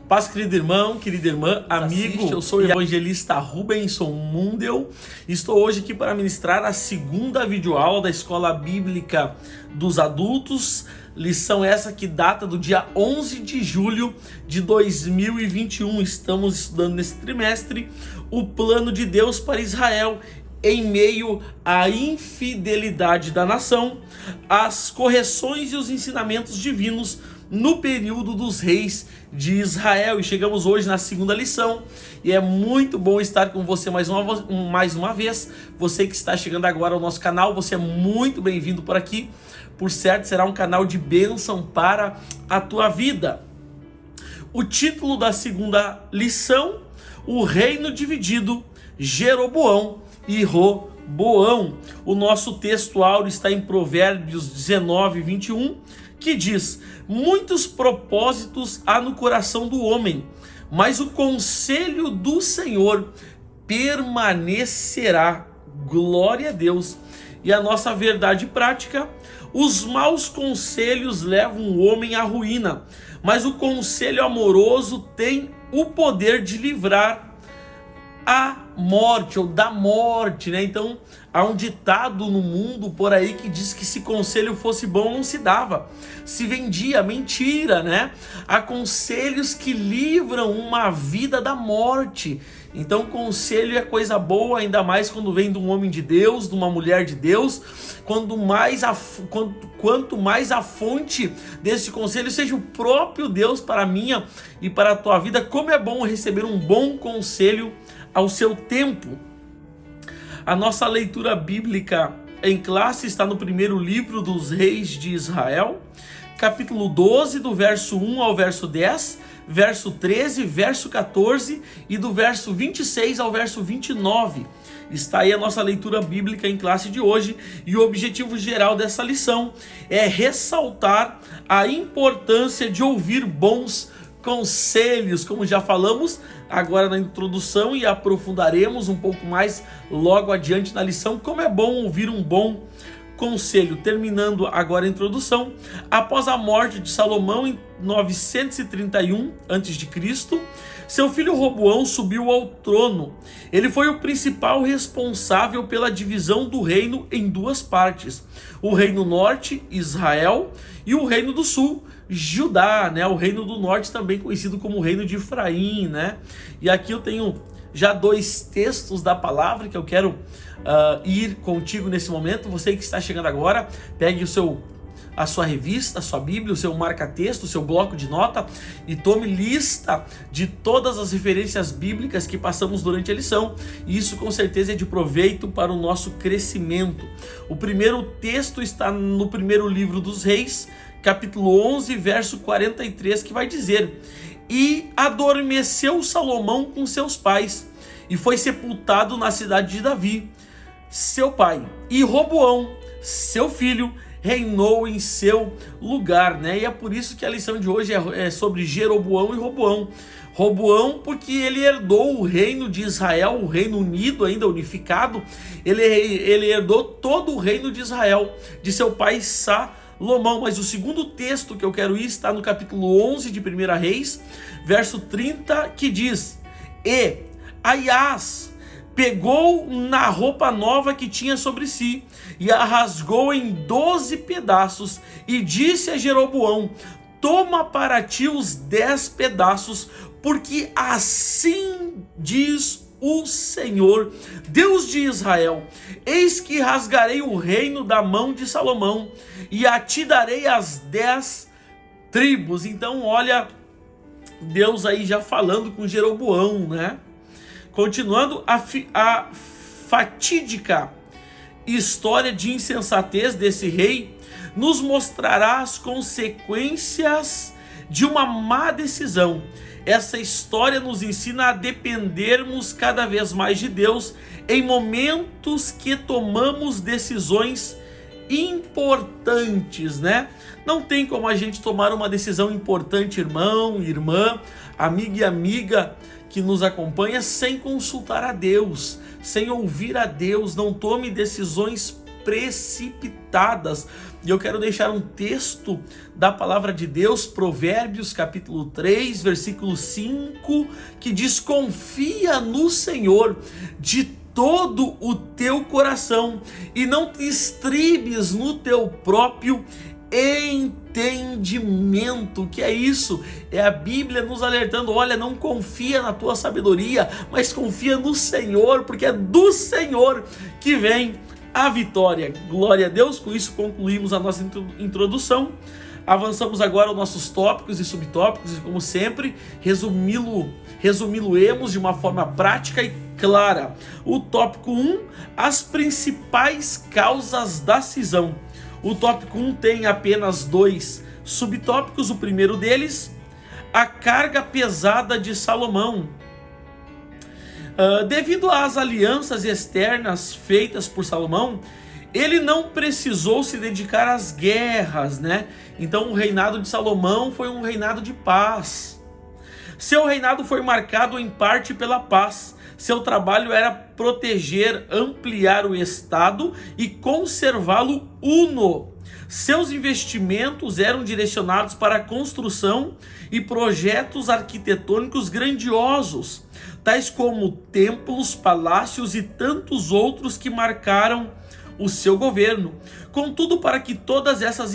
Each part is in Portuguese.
Paz, querido irmão, querida irmã, amigo, eu sou o evangelista Rubenson Mundel. Estou hoje aqui para ministrar a segunda videoaula da Escola Bíblica dos Adultos. Lição essa que data do dia 11 de julho de 2021. Estamos estudando nesse trimestre o plano de Deus para Israel em meio à infidelidade da nação, as correções e os ensinamentos divinos no período dos reis de Israel. E chegamos hoje na segunda lição e é muito bom estar com você mais uma vez. Você que está chegando agora ao nosso canal, você é muito bem-vindo por aqui. Por certo, será um canal de bênção para a tua vida. O título da segunda lição: o reino dividido, Jeroboão e Roboão. O nosso texto áureo está em Provérbios 19, 21, que diz: muitos propósitos há no coração do homem, mas o conselho do Senhor permanecerá. Glória a Deus. E a nossa verdade prática: os maus conselhos levam o homem à ruína, mas o conselho amoroso tem o poder de livrar a morte, ou da morte, né? Então, há um ditado no mundo por aí que diz que se conselho fosse bom não se dava, se vendia. Mentira, né? Há conselhos que livram uma vida da morte. Então, conselho é coisa boa, ainda mais quando vem de um homem de Deus, de uma mulher de Deus. Quanto mais a fonte desse conselho seja o próprio Deus para a minha e para a tua vida, como é bom receber um bom conselho ao seu tempo. A nossa leitura bíblica em classe está no primeiro livro dos reis de Israel, capítulo 12, do verso 1 ao verso 10, verso 13, verso 14 e do verso 26 ao verso 29. Está aí a nossa leitura bíblica em classe de hoje, e o objetivo geral dessa lição é ressaltar a importância de ouvir bons conselhos, como já falamos agora na introdução, e aprofundaremos um pouco mais logo adiante na lição, como é bom ouvir um bom conselho. Terminando agora a introdução, após a morte de Salomão em 931 a.C., seu filho Roboão subiu ao trono. Ele foi o principal responsável pela divisão do reino em duas partes: o reino norte, Israel, e o reino do sul, Judá, né? O reino do norte, também conhecido como o reino de Efraim, né? E aqui eu tenho já dois textos da palavra que eu quero ir contigo nesse momento. Você que está chegando agora, pegue a sua revista, a sua Bíblia, o seu marca-texto, o seu bloco de nota e tome lista de todas as referências bíblicas que passamos durante a lição. E isso com certeza é de proveito para o nosso crescimento. O primeiro texto está no primeiro livro dos Reis, capítulo 11, verso 43, que vai dizer: e adormeceu Salomão com seus pais, e foi sepultado na cidade de Davi, seu pai, e Roboão, seu filho, reinou em seu lugar, né? E é por isso que a lição de hoje é sobre Jeroboão e Roboão. Roboão, porque ele herdou o reino de Israel, o reino unido, ainda unificado. Ele herdou todo o reino de Israel, de seu pai Salomão. Mas o segundo texto que eu quero ir está no capítulo 11 de 1 Reis, verso 30, que diz: e Aias pegou na roupa nova que tinha sobre si e a rasgou em 12 pedaços e disse a Jeroboão: toma para ti os 10 pedaços, porque assim diz o Senhor, Deus de Israel: eis que rasgarei o reino da mão de Salomão e a ti darei as 10 tribos. Então olha, Deus aí já falando com Jeroboão, né? Continuando, a fatídica história de insensatez desse rei nos mostrará as consequências de uma má decisão. Essa história nos ensina a dependermos cada vez mais de Deus em momentos que tomamos decisões importantes, né? Não tem como a gente tomar uma decisão importante, irmão, irmã, amigo e amiga que nos acompanha, sem consultar a Deus, sem ouvir a Deus. Não tome decisões precipitadas. E eu quero deixar um texto da palavra de Deus, Provérbios capítulo 3, versículo 5, que diz: confia no Senhor de todo o teu coração e não te estribes no teu próprio entendimento. Que é isso? É a Bíblia nos alertando: olha, não confia na tua sabedoria, mas confia no Senhor, porque é do Senhor que vem a vitória. Glória a Deus. Com isso concluímos a nossa introdução. Avançamos agora aos nossos tópicos e subtópicos e, como sempre, resumi-lo-emos de uma forma prática e clara. O tópico 1, as principais causas da cisão. O tópico 1 tem apenas 2 subtópicos. O primeiro deles, a carga pesada de Salomão. Devido às alianças externas feitas por Salomão, ele não precisou se dedicar às guerras, né? Então o reinado de Salomão foi um reinado de paz. Seu reinado foi marcado em parte pela paz. Seu trabalho era proteger, ampliar o Estado e conservá-lo uno. Seus investimentos eram direcionados para a construção e projetos arquitetônicos grandiosos, tais como templos, palácios e tantos outros que marcaram o seu governo. Contudo, para que todas essas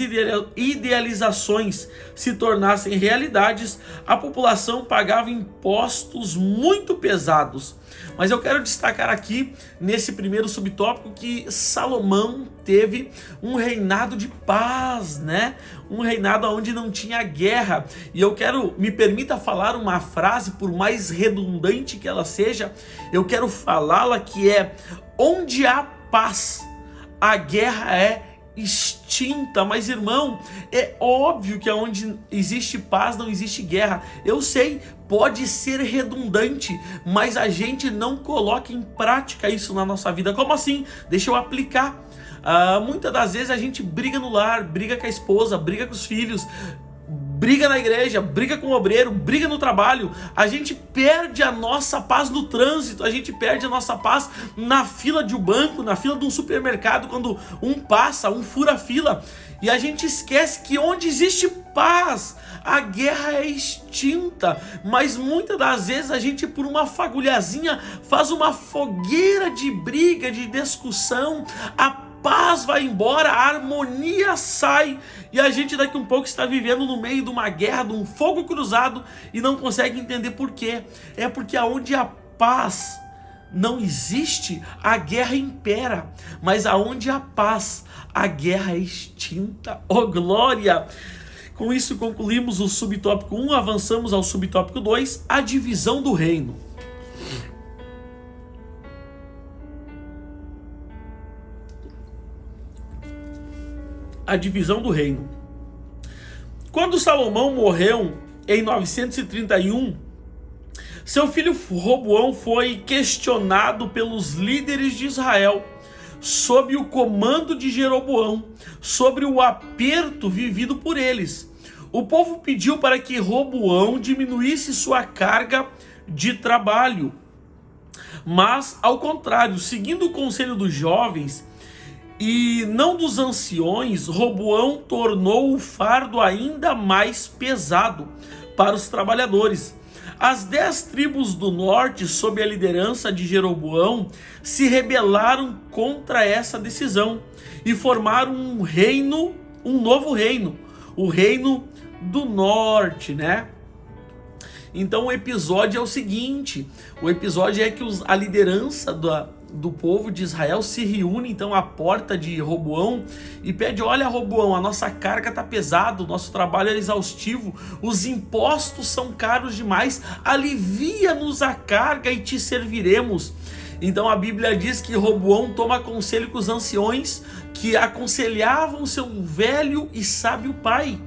idealizações se tornassem realidades, a população pagava impostos muito pesados. Mas eu quero destacar aqui, nesse primeiro subtópico, que Salomão teve um reinado de paz, né? Um reinado onde não tinha guerra. E eu quero, me permita falar uma frase, por mais redundante que ela seja, eu quero falá-la, que é: onde há paz, a guerra é extinta. Mas, irmão, é óbvio que onde existe paz não existe guerra. Eu sei, pode ser redundante, mas a gente não coloca em prática isso na nossa vida. Como assim? Deixa eu aplicar. Muitas das vezes a gente briga no lar, briga com a esposa, briga com os filhos, briga na igreja, briga com o obreiro, briga no trabalho. A gente perde a nossa paz no trânsito, a gente perde a nossa paz na fila de um banco, na fila de um supermercado, quando um passa, um fura a fila. E a gente esquece que onde existe paz, a guerra é extinta. Mas muitas das vezes a gente, por uma fagulhazinha, faz uma fogueira de briga, de discussão. A paz vai embora, a harmonia sai, e a gente daqui um pouco está vivendo no meio de uma guerra, de um fogo cruzado, e não consegue entender por quê. É porque aonde a paz não existe, a guerra impera, mas aonde há paz, a guerra é extinta. Oh, glória! Com isso concluímos o subtópico 1, avançamos ao subtópico 2, a divisão do reino. A divisão do reino. Quando Salomão morreu em 931, seu filho Roboão foi questionado pelos líderes de Israel sob o comando de Jeroboão, sobre o aperto vivido por eles. O povo pediu para que Roboão diminuísse sua carga de trabalho, mas, ao contrário, seguindo o conselho dos jovens e não dos anciões, Roboão tornou o fardo ainda mais pesado para os trabalhadores. As 10 tribos do norte, sob a liderança de Jeroboão, se rebelaram contra essa decisão e formaram um reino, um novo reino, o reino do norte, né? Então o episódio é o seguinte: o episódio é que a liderança do povo de Israel se reúne então à porta de Roboão e pede: olha, Roboão, a nossa carga está pesada, o nosso trabalho é exaustivo, os impostos são caros demais, alivia-nos a carga e te serviremos. Então a Bíblia diz que Roboão toma conselho com os anciões que aconselhavam seu velho e sábio pai.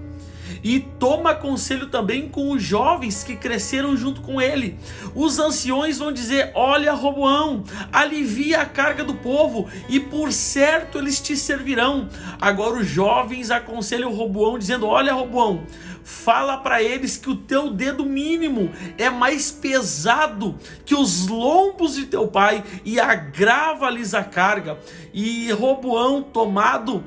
E toma conselho também com os jovens que cresceram junto com ele. Os anciões vão dizer: olha, Roboão, alivia a carga do povo e por certo eles te servirão. Agora os jovens aconselham Roboão dizendo: olha, Roboão, fala para eles que o teu dedo mínimo é mais pesado que os lombos de teu pai e agrava-lhes a carga. E Roboão, tomado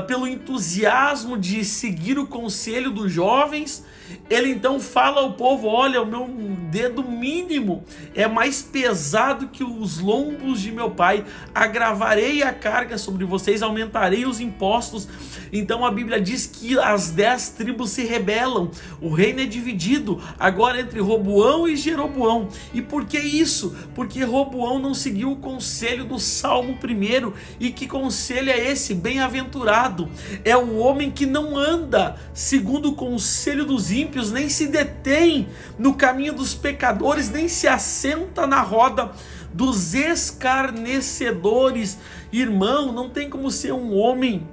pelo entusiasmo de seguir o conselho dos jovens, ele então fala ao povo: olha, o meu dedo mínimo é mais pesado que os lombos de meu pai, agravarei a carga sobre vocês, aumentarei os impostos. Então a Bíblia diz que as 10 tribos se rebelam, o reino é dividido agora entre Roboão e Jeroboão. E por que isso? Porque Roboão não seguiu o conselho do Salmo 1. E que conselho é esse? Bem-aventurado é o homem que não anda segundo o conselho dos ímpios, nem se detém no caminho dos pecadores, nem se assenta na roda dos escarnecedores. Irmão, não tem como ser um homem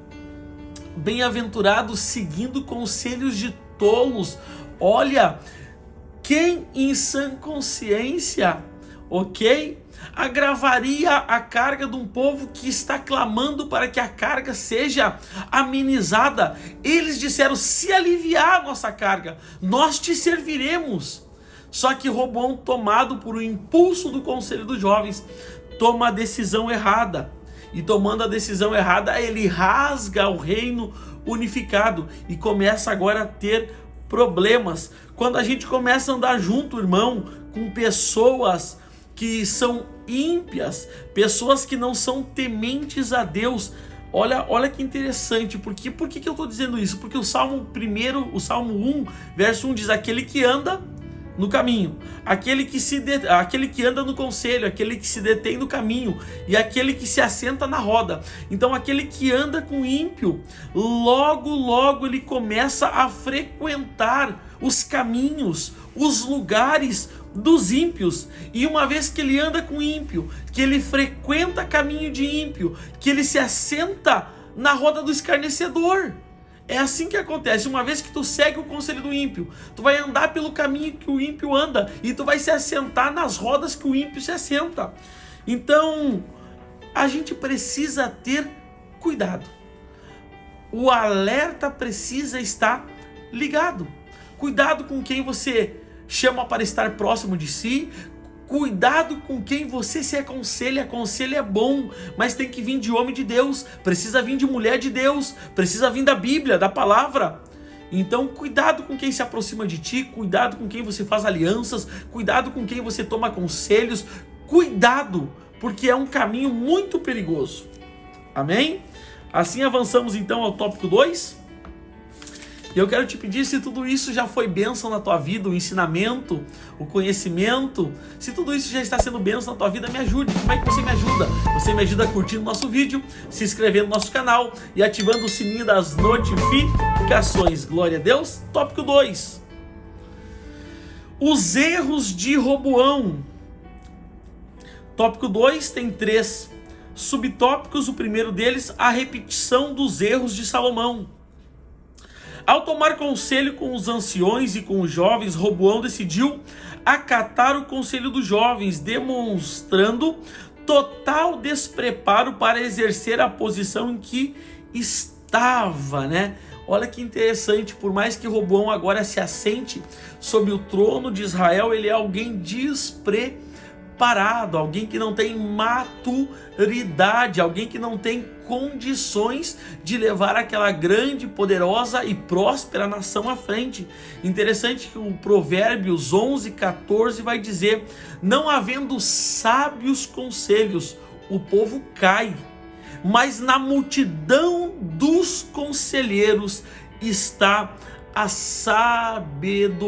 bem-aventurado seguindo conselhos de tolos. Olha, quem em sã consciência, agravaria a carga de um povo que está clamando para que a carga seja amenizada? Eles disseram: se aliviar a nossa carga, nós te serviremos. Só que Roboão, tomado por um impulso do conselho dos jovens, toma a decisão errada. E tomando a decisão errada, ele rasga o reino unificado e começa agora a ter problemas. Quando a gente começa a andar junto, irmão, com pessoas que são ímpias, pessoas que não são tementes a Deus. Olha que interessante. Por que eu estou dizendo isso? Porque o Salmo 1, verso 1 diz: aquele que anda no caminho, aquele que anda no conselho, aquele que se detém no caminho e aquele que se assenta na roda. Então aquele que anda com ímpio, logo ele começa a frequentar os caminhos, os lugares dos ímpios. E uma vez que ele anda com ímpio, que ele frequenta caminho de ímpio, que ele se assenta na roda do escarnecedor. É assim que acontece. Uma vez que tu segue o conselho do ímpio, tu vai andar pelo caminho que o ímpio anda e tu vai se assentar nas rodas que o ímpio se assenta. Então, a gente precisa ter cuidado. O alerta precisa estar ligado. Cuidado com quem você chama para estar próximo de si. Cuidado com quem você se aconselha. Conselho é bom, mas tem que vir de homem de Deus, precisa vir de mulher de Deus, precisa vir da Bíblia, da palavra. Então cuidado com quem se aproxima de ti, cuidado com quem você faz alianças, cuidado com quem você toma conselhos, cuidado, porque é um caminho muito perigoso. Amém? Assim avançamos então ao tópico 2. E eu quero te pedir, se tudo isso já foi bênção na tua vida, o ensinamento, o conhecimento, se tudo isso já está sendo bênção na tua vida, me ajude. Como é que você me ajuda? Você me ajuda curtindo nosso vídeo, se inscrevendo no nosso canal e ativando o sininho das notificações. Glória a Deus. Tópico 2. Os erros de Roboão. Tópico 2 tem 3 subtópicos. O primeiro deles, a repetição dos erros de Salomão. Ao tomar conselho com os anciões e com os jovens, Roboão decidiu acatar o conselho dos jovens, demonstrando total despreparo para exercer a posição em que estava, né? Olha que interessante, por mais que Roboão agora se assente sobre o trono de Israel, ele é alguém despreparado, alguém que não tem maturidade, alguém que não tem condições de levar aquela grande, poderosa e próspera nação à frente. Interessante que o Provérbios 11:14 vai dizer: não havendo sábios conselhos, o povo cai, mas na multidão dos conselheiros está a sabedoria.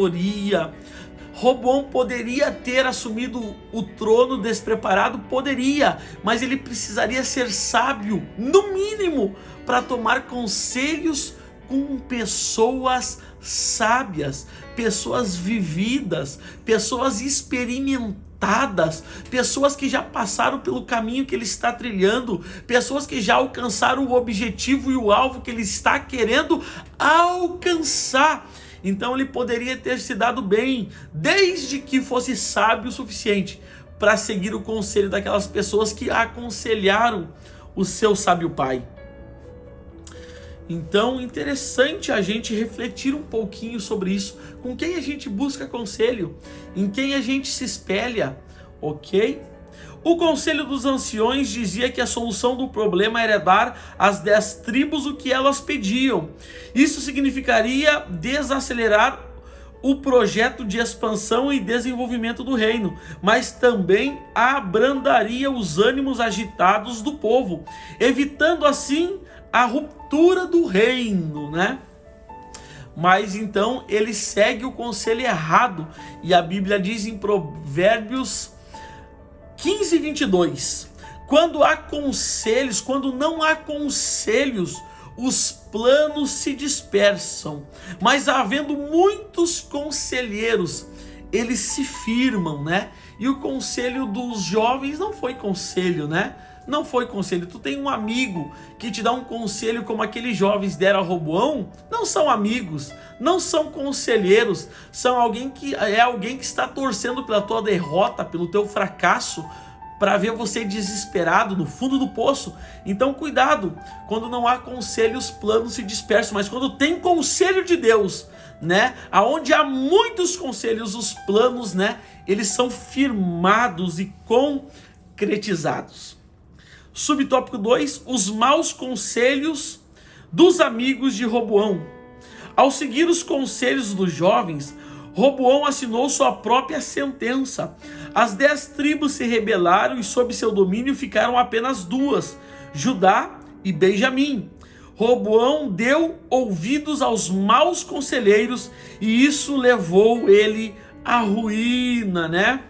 Roboão poderia ter assumido o trono despreparado? Poderia, mas ele precisaria ser sábio, no mínimo, para tomar conselhos com pessoas sábias, pessoas vividas, pessoas experimentadas, pessoas que já passaram pelo caminho que ele está trilhando, pessoas que já alcançaram o objetivo e o alvo que ele está querendo alcançar. Então ele poderia ter se dado bem, desde que fosse sábio o suficiente para seguir o conselho daquelas pessoas que aconselharam o seu sábio pai. Então, interessante a gente refletir um pouquinho sobre isso. Com quem a gente busca conselho? Em quem a gente se espelha? Ok? O Conselho dos Anciões dizia que a solução do problema era dar às 10 tribos o que elas pediam. Isso significaria desacelerar o projeto de expansão e desenvolvimento do reino, mas também abrandaria os ânimos agitados do povo, evitando assim a ruptura do reino, né? Mas então ele segue o conselho errado, e a Bíblia diz em Provérbios 15:22, quando não há conselhos, os planos se dispersam, mas havendo muitos conselheiros, eles se firmam, né? E o conselho dos jovens não foi conselho, né? Não foi conselho. Tu tem um amigo que te dá um conselho como aqueles jovens deram a Roboão? Não são amigos, não são conselheiros, são alguém que está torcendo pela tua derrota, pelo teu fracasso, para ver você desesperado no fundo do poço. Então cuidado, quando não há conselho os planos se dispersam, mas quando tem conselho de Deus, né, aonde há muitos conselhos, os planos, né, eles são firmados e concretizados. Subtópico 2, os maus conselhos dos amigos de Roboão. Ao seguir os conselhos dos jovens, Roboão assinou sua própria sentença. As 10 tribos se rebelaram e sob seu domínio ficaram apenas 2, Judá e Benjamim. Roboão deu ouvidos aos maus conselheiros e isso levou ele à ruína, né?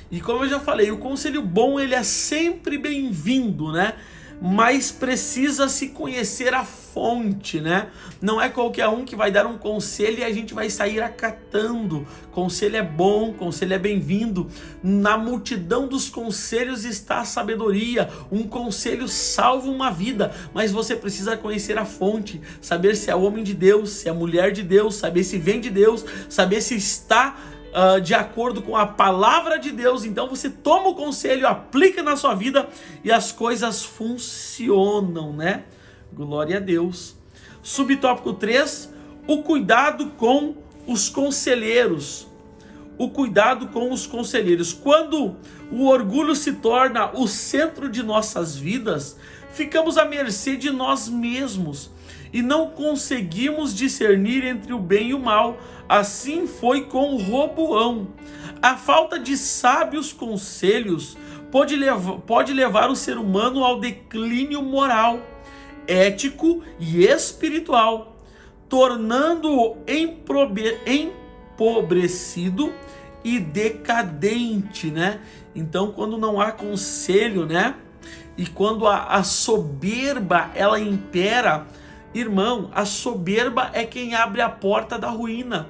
E como eu já falei, o conselho bom ele é sempre bem-vindo, né? Mas precisa se conhecer a fonte, né? Não é qualquer um que vai dar um conselho e a gente vai sair acatando. Conselho é bom, conselho é bem-vindo. Na multidão dos conselhos está a sabedoria. Um conselho salva uma vida, mas você precisa conhecer a fonte, saber se é homem de Deus, se é mulher de Deus, saber se vem de Deus, saber se está de acordo com a palavra de Deus. Então você toma o conselho, aplica na sua vida e as coisas funcionam, né? Glória a Deus. Subtópico 3, o cuidado com os conselheiros. O cuidado com os conselheiros. Quando o orgulho se torna o centro de nossas vidas, ficamos à mercê de nós mesmos e não conseguimos discernir entre o bem e o mal. Assim foi com Roboão. A falta de sábios conselhos pode levar o ser humano ao declínio moral, ético e espiritual, tornando-o empobrecido e decadente, né? Então, quando não há conselho, né? E quando a soberba ela impera, irmão, a soberba é quem abre a porta da ruína.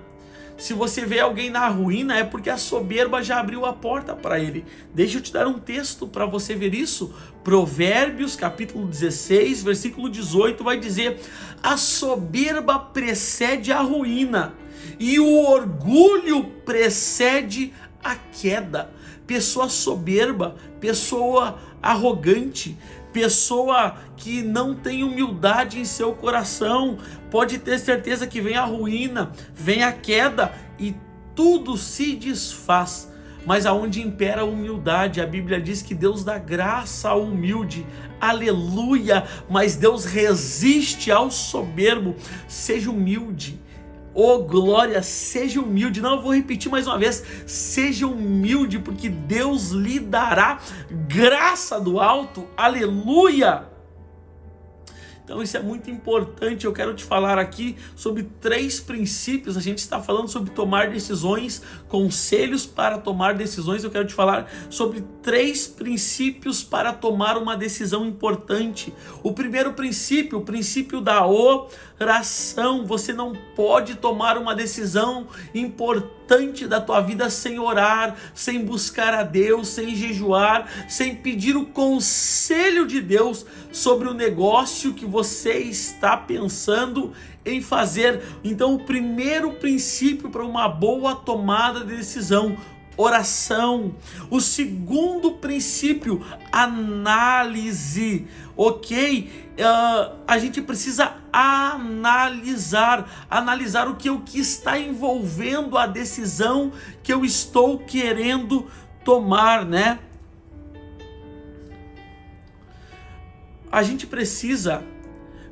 Se você vê alguém na ruína, é porque a soberba já abriu a porta para ele. Deixa eu te dar um texto para você ver isso. Provérbios, capítulo 16, versículo 18, vai dizer: a soberba precede a ruína, e o orgulho precede a queda. Pessoa soberba, pessoa arrogante, pessoa que não tem humildade em seu coração, pode ter certeza que vem a ruína, vem a queda e tudo se desfaz. Mas aonde impera a humildade, a Bíblia diz que Deus dá graça ao humilde, aleluia, mas Deus resiste ao soberbo. Seja humilde. Oh glória, seja humilde. Não, eu vou repetir mais uma vez: seja humilde, porque Deus lhe dará graça do alto, aleluia. Então isso é muito importante. Eu quero te falar aqui sobre 3 princípios. A gente está falando sobre tomar decisões, conselhos para tomar decisões. Eu quero te falar sobre 3 princípios para tomar uma decisão importante. O primeiro princípio, o princípio da oração. Você não pode tomar uma decisão importante da tua vida sem orar, sem buscar a Deus, sem jejuar, sem pedir o conselho de Deus sobre o negócio que você está pensando em fazer. Então, o primeiro princípio para uma boa tomada de decisão: oração. O segundo princípio, análise, ok? A gente precisa analisar o que está envolvendo a decisão que eu estou querendo tomar, né? A gente precisa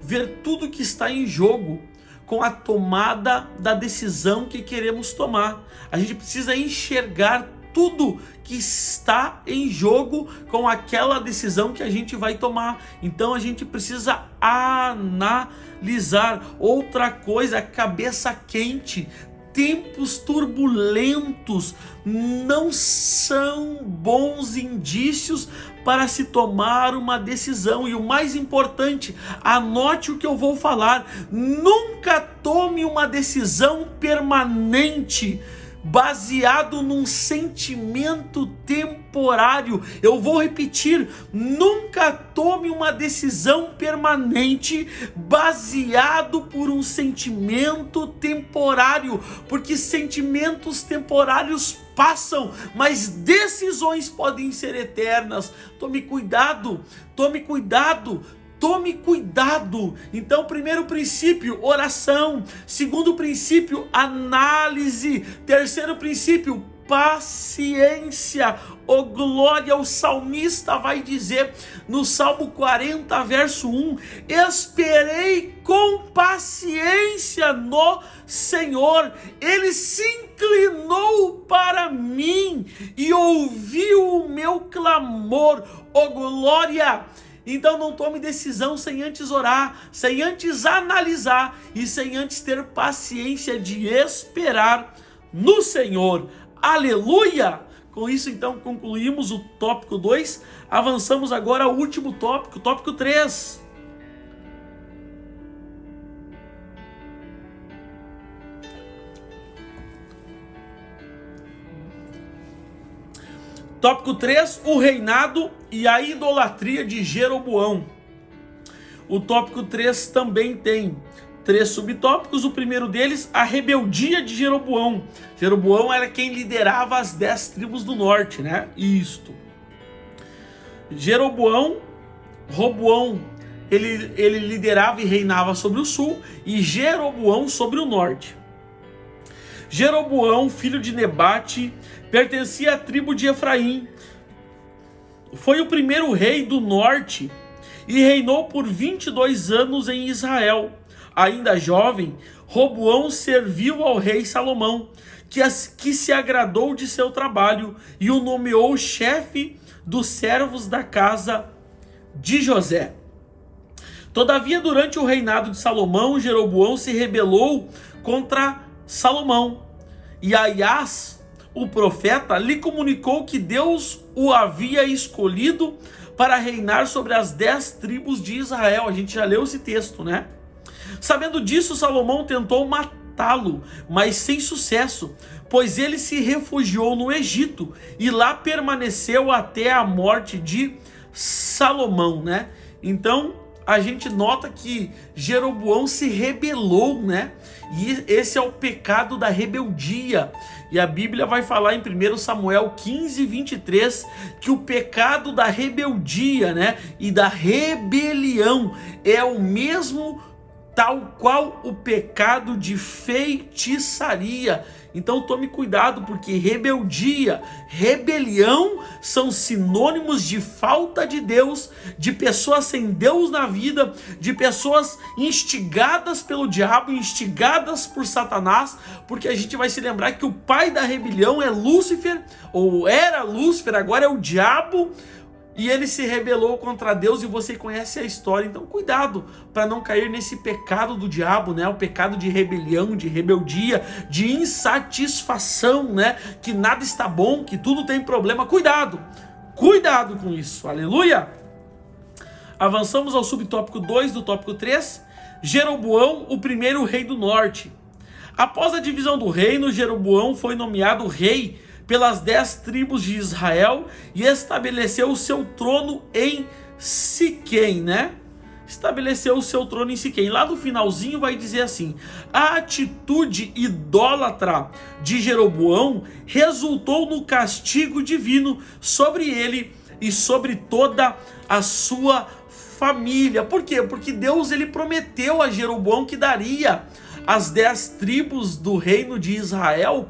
ver tudo que está em jogo com a tomada da decisão que queremos tomar. A gente precisa enxergar tudo que está em jogo com aquela decisão que a gente vai tomar. Então a gente precisa analisar. Outra coisa, cabeça quente. Tempos turbulentos não são bons indícios para se tomar uma decisão. E o mais importante, anote o que eu vou falar: nunca tome uma decisão permanente baseado num sentimento temporário. Eu vou repetir: nunca tome uma decisão permanente baseado por um sentimento temporário, porque sentimentos temporários passam, mas decisões podem ser eternas. Tome cuidado, tome cuidado. Tome cuidado. Então, primeiro princípio, oração. Segundo princípio, análise. Terceiro princípio, paciência. Oh glória, o salmista vai dizer no Salmo 40, verso 1: esperei com paciência no Senhor, Ele se inclinou para mim e ouviu o meu clamor. Oh glória! Então não tome decisão sem antes orar, sem antes analisar e sem antes ter paciência de esperar no Senhor. Aleluia! Com isso, então, concluímos o tópico 2. Avançamos agora ao último tópico, tópico 3. Tópico 3, o reinado e a idolatria de Jeroboão. O tópico 3 também tem 3 subtópicos. O primeiro deles, a rebeldia de Jeroboão. Jeroboão era quem liderava as 10 tribos do norte, né? Isto. Roboão, ele liderava e reinava sobre o sul, e Jeroboão sobre o norte. Jeroboão, filho de Nebate, pertencia à tribo de Efraim. Foi o primeiro rei do norte e reinou por 22 anos em Israel. Ainda jovem, Roboão serviu ao rei Salomão, que se agradou de seu trabalho e o nomeou chefe dos servos da casa de José. Todavia, durante o reinado de Salomão, Jeroboão se rebelou contra Salomão. E Aias, o profeta, lhe comunicou que Deus o havia escolhido para reinar sobre as 10 tribos de Israel. A gente já leu esse texto, né? Sabendo disso, Salomão tentou matá-lo, mas sem sucesso, pois ele se refugiou no Egito e lá permaneceu até a morte de Salomão, né? Então, a gente nota que Jeroboão se rebelou, né? E esse é o pecado da rebeldia. E a Bíblia vai falar em 1 Samuel 15, 23, que o pecado da rebeldia, né? E da rebelião é o mesmo tal qual o pecado de feitiçaria. Então tome cuidado, porque rebeldia, rebelião são sinônimos de falta de Deus, de pessoas sem Deus na vida, de pessoas instigadas pelo diabo, instigadas por Satanás, porque a gente vai se lembrar que o pai da rebelião é Lúcifer, ou era Lúcifer, agora é o diabo. E ele se rebelou contra Deus, e você conhece a história. Então cuidado para não cair nesse pecado do diabo, né? O pecado de rebelião, de rebeldia, de insatisfação, né? Que nada está bom, que tudo tem problema. Cuidado com isso, aleluia. Avançamos ao subtópico 2 do tópico 3. Jeroboão, o primeiro rei do norte. Após a divisão do reino, Jeroboão foi nomeado rei pelas 10 tribos de Israel e estabeleceu o seu trono em Siquém, né? estabeleceu o seu trono em Siquém. Lá no finalzinho vai dizer assim: a atitude idólatra de Jeroboão resultou no castigo divino sobre ele e sobre toda a sua família. Por quê? Porque Deus ele prometeu a Jeroboão que daria as 10 tribos do reino de Israel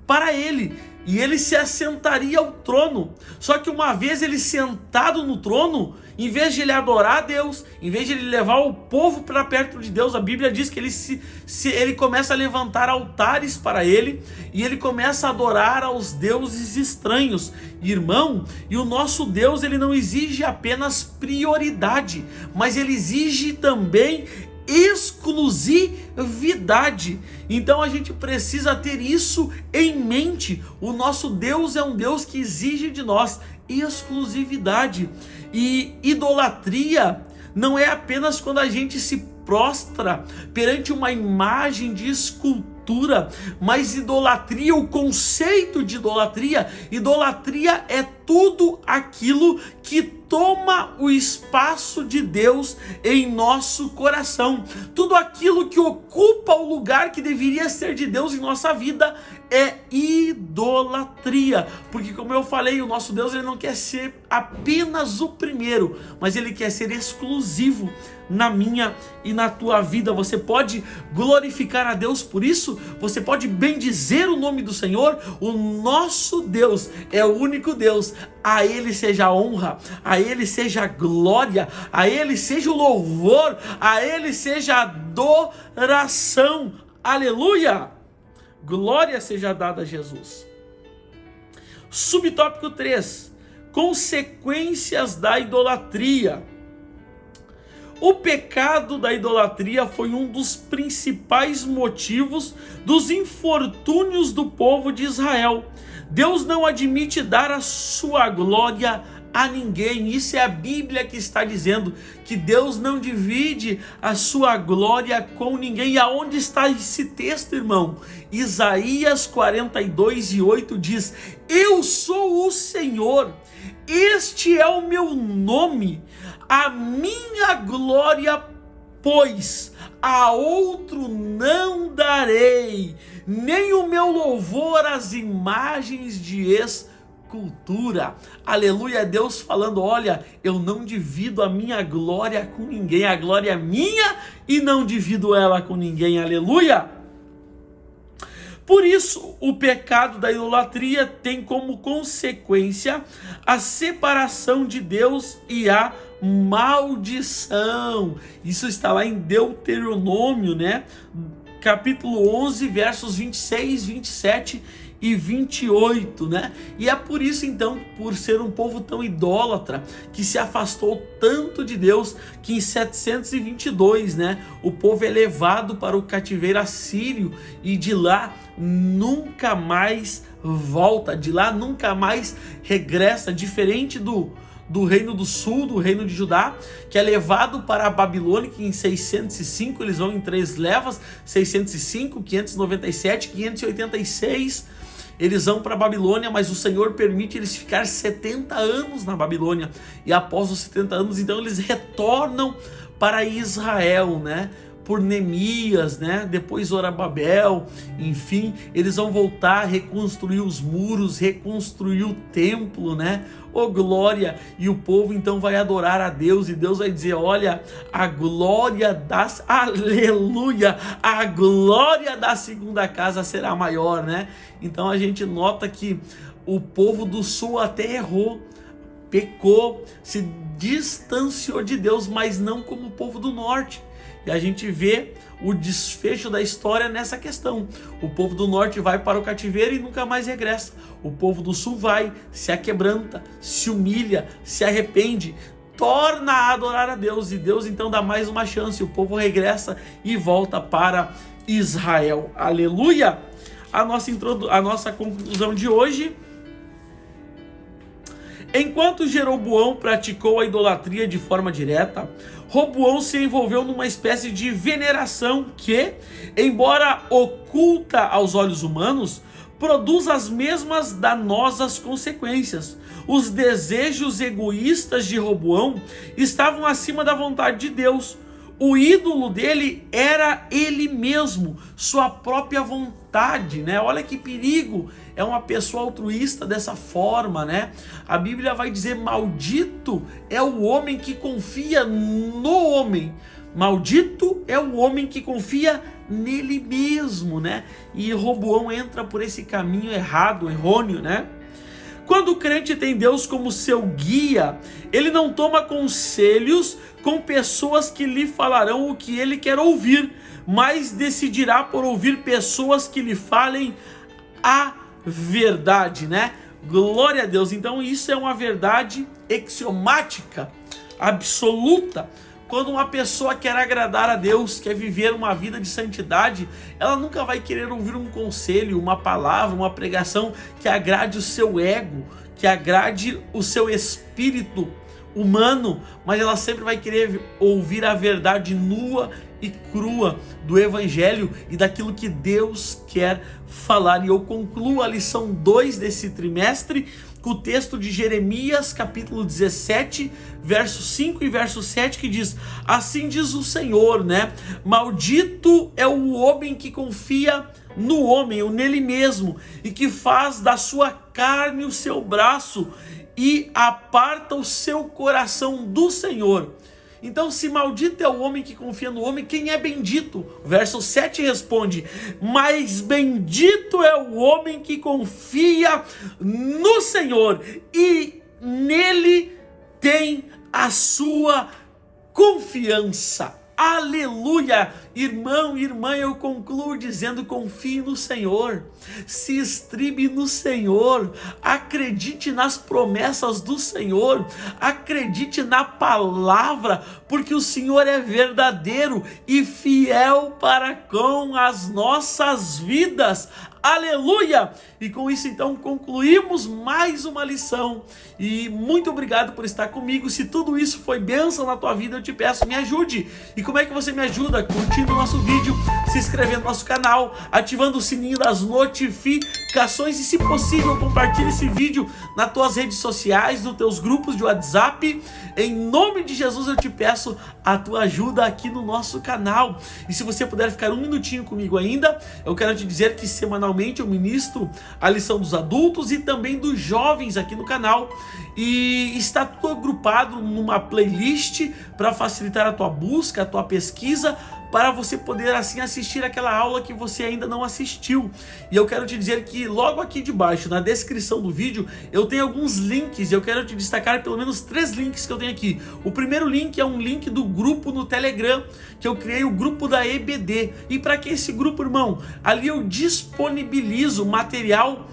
para ele, e ele se assentaria ao trono. Só que uma vez ele sentado no trono, em vez de ele adorar a Deus, em vez de ele levar o povo para perto de Deus, a Bíblia diz que ele começa a levantar altares para ele, e ele começa a adorar aos deuses estranhos. Irmão, e o nosso Deus ele não exige apenas prioridade, mas ele exige também exclusividade. Então a gente precisa ter isso em mente. O nosso Deus é um Deus que exige de nós exclusividade. E idolatria não é apenas quando a gente se prostra perante uma imagem de escultura, mas idolatria, o conceito de idolatria é tudo aquilo que toma o espaço de Deus em nosso coração. Tudo aquilo que ocupa o lugar que deveria ser de Deus em nossa vida é idolatria. Porque, como eu falei, o nosso Deus ele não quer ser apenas o primeiro, mas ele quer ser exclusivo na minha e na tua vida. Você pode glorificar a Deus por isso? Você pode bendizer o nome do Senhor? O nosso Deus é o único Deus. A Ele seja a honra, a Ele seja a glória, a Ele seja o louvor, a Ele seja a adoração. Aleluia! Glória seja dada a Jesus. Subtópico 3. Consequências da idolatria. O pecado da idolatria foi um dos principais motivos dos infortúnios do povo de Israel. Deus não admite dar a sua glória a ninguém. Isso é a Bíblia que está dizendo, que Deus não divide a sua glória com ninguém. E aonde está esse texto, irmão? Isaías 42:8 diz: eu sou o Senhor, este é o meu nome, a minha glória, pois a outro não darei, nem o meu louvor às imagens de escultura. Aleluia, Deus falando: olha, eu não divido a minha glória com ninguém, a glória é minha e não divido ela com ninguém. Aleluia. Por isso, o pecado da idolatria tem como consequência a separação de Deus e a maldição. Isso está lá em Deuteronômio, né? Capítulo 11, versos 26, 27 e 28, né? E é por isso, então, por ser um povo tão idólatra, que se afastou tanto de Deus, que em 722, né, o povo é levado para o cativeiro assírio, e de lá nunca mais volta, de lá nunca mais regressa, diferente do reino do sul, do reino de Judá, que é levado para a Babilônia, que em 605 eles vão em 3 levas, 605, 597, 586, eles vão para a Babilônia, mas o Senhor permite eles ficar 70 anos na Babilônia, e após os 70 anos, então eles retornam para Israel, né? Por Neemias, né? Depois Zorobabel, enfim, eles vão voltar a reconstruir os muros, reconstruir o templo, né? Oh glória! E o povo então vai adorar a Deus, e Deus vai dizer: olha, a glória das, aleluia, a glória da segunda casa será maior, né? Então a gente nota que o povo do sul até errou, pecou, se distanciou de Deus, mas não como o povo do norte. E a gente vê o desfecho da história nessa questão. O povo do norte vai para o cativeiro e nunca mais regressa. O povo do sul vai, se aquebranta, se humilha, se arrepende, torna a adorar a Deus. E Deus então dá mais uma chance. O povo regressa e volta para Israel. Aleluia! A nossa conclusão de hoje: enquanto Jeroboão praticou a idolatria de forma direta, Roboão se envolveu numa espécie de veneração que, embora oculta aos olhos humanos, produz as mesmas danosas consequências. Os desejos egoístas de Roboão estavam acima da vontade de Deus. O ídolo dele era ele mesmo, sua própria vontade, né? Olha que perigo, é uma pessoa altruísta dessa forma, né? A Bíblia vai dizer: maldito é o homem que confia no homem. Maldito é o homem que confia nele mesmo, né? E Roboão entra por esse caminho errado, errôneo, né? Quando o crente tem Deus como seu guia, ele não toma conselhos com pessoas que lhe falarão o que ele quer ouvir, mas decidirá por ouvir pessoas que lhe falem a verdade, né? Glória a Deus. Então isso é uma verdade axiomática, absoluta. Quando uma pessoa quer agradar a Deus, quer viver uma vida de santidade, ela nunca vai querer ouvir um conselho, uma palavra, uma pregação que agrade o seu ego, que agrade o seu espírito humano, mas ela sempre vai querer ouvir a verdade nua e crua do Evangelho e daquilo que Deus quer falar. E eu concluo a lição 2 desse trimestre com o texto de Jeremias, capítulo 17, verso 5 e verso 7, que diz: assim diz o Senhor, né? Maldito é o homem que confia no homem, ou nele mesmo, e que faz da sua carne o seu braço e aparta o seu coração do Senhor. Então, se maldito é o homem que confia no homem, quem é bendito? Verso 7 responde: mas bendito é o homem que confia no Senhor e nele tem a sua confiança. Aleluia! Irmão e irmã, eu concluo dizendo: confie no Senhor, se estribe no Senhor, acredite nas promessas do Senhor, acredite na palavra, porque o Senhor é verdadeiro e fiel para com as nossas vidas. Aleluia! E com isso então concluímos mais uma lição, e muito obrigado por estar comigo. Se tudo isso foi bênção na tua vida, eu te peço, me ajude. E como é que você me ajuda? Curtindo o nosso vídeo, se inscrevendo no nosso canal, ativando o sininho das notificações e, se possível, compartilhe esse vídeo nas tuas redes sociais, nos teus grupos de WhatsApp. Em nome de Jesus eu te peço a tua ajuda aqui no nosso canal. E se você puder ficar um minutinho comigo ainda, eu quero te dizer que semanalmente eu ministro a lição dos adultos e também dos jovens aqui no canal, e está tudo agrupado numa playlist para facilitar a tua busca, a tua pesquisa, para você poder assim assistir aquela aula que você ainda não assistiu. E eu quero te dizer que logo aqui debaixo, na descrição do vídeo, eu tenho alguns links, e eu quero te destacar pelo menos 3 links que eu tenho aqui. O primeiro link é um link do grupo no Telegram, que eu criei, o grupo da EBD. E para que esse grupo, irmão? Ali eu disponibilizo material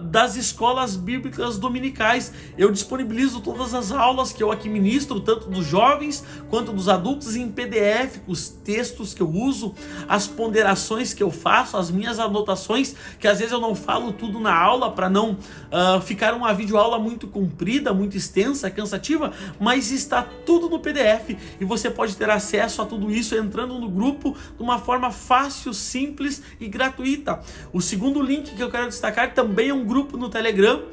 das escolas bíblicas dominicais. Eu disponibilizo todas as aulas que eu aqui ministro, tanto dos jovens quanto dos adultos, em PDF, os textos que eu uso, as ponderações que eu faço, as minhas anotações, que às vezes eu não falo tudo na aula para não ficar uma videoaula muito comprida, muito extensa, cansativa, mas está tudo no PDF e você pode ter acesso a tudo isso entrando no grupo de uma forma fácil, simples e gratuita. O segundo link que eu quero destacar também é um grupo no Telegram,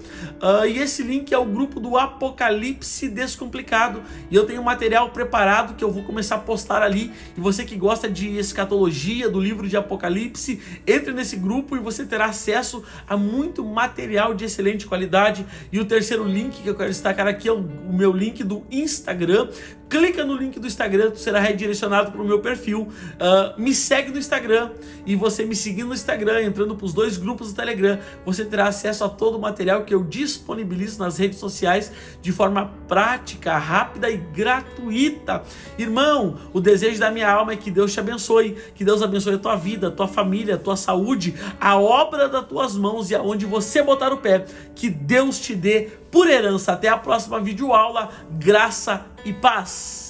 e esse link é o grupo do Apocalipse Descomplicado, e eu tenho material preparado que eu vou começar a postar ali. E você que gosta de escatologia, do livro de Apocalipse, entre nesse grupo e você terá acesso a muito material de excelente qualidade. E o terceiro link que eu quero destacar aqui é o meu link do Instagram. Clica no link do Instagram, tu será redirecionado para o meu perfil. Me segue no Instagram, e você me seguindo no Instagram, entrando para os 2 grupos do Telegram, você terá acesso a todo o material que eu disponibilizo nas redes sociais de forma prática, rápida e gratuita. Irmão, o desejo da minha alma é que Deus te abençoe, que Deus abençoe a tua vida, a tua família, a tua saúde, a obra das tuas mãos, e aonde você botar o pé, que Deus te dê por herança. Até a próxima videoaula. Graça e paz.